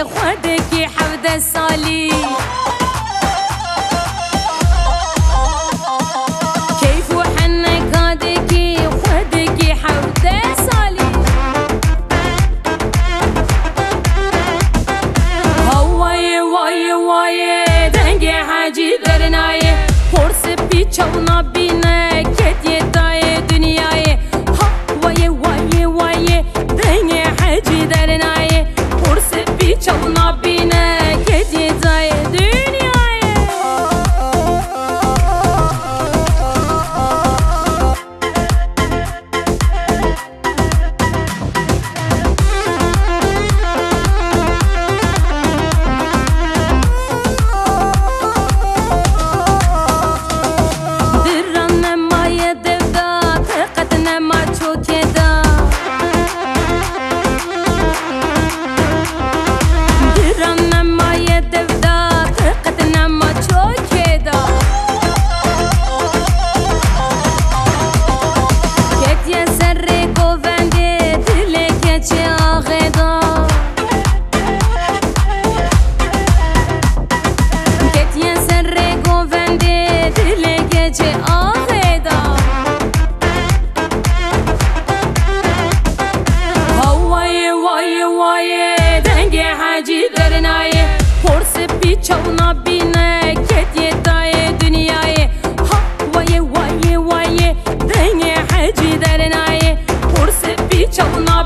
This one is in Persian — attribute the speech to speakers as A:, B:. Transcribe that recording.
A: خودکی 17 سالی کیف و حنکادکی خودکی 17 سالی هوای وای وای دنگ حاجی درنای پرس پیچ و نبینه کدی دای دنیای هوای وای وای دنگ حاجی درنای پرس پیچ و نبینه کدی دای دنیای چونا بینه کدی دای دنیای وای وای وای دنگ حجی درنای پرس بی چونا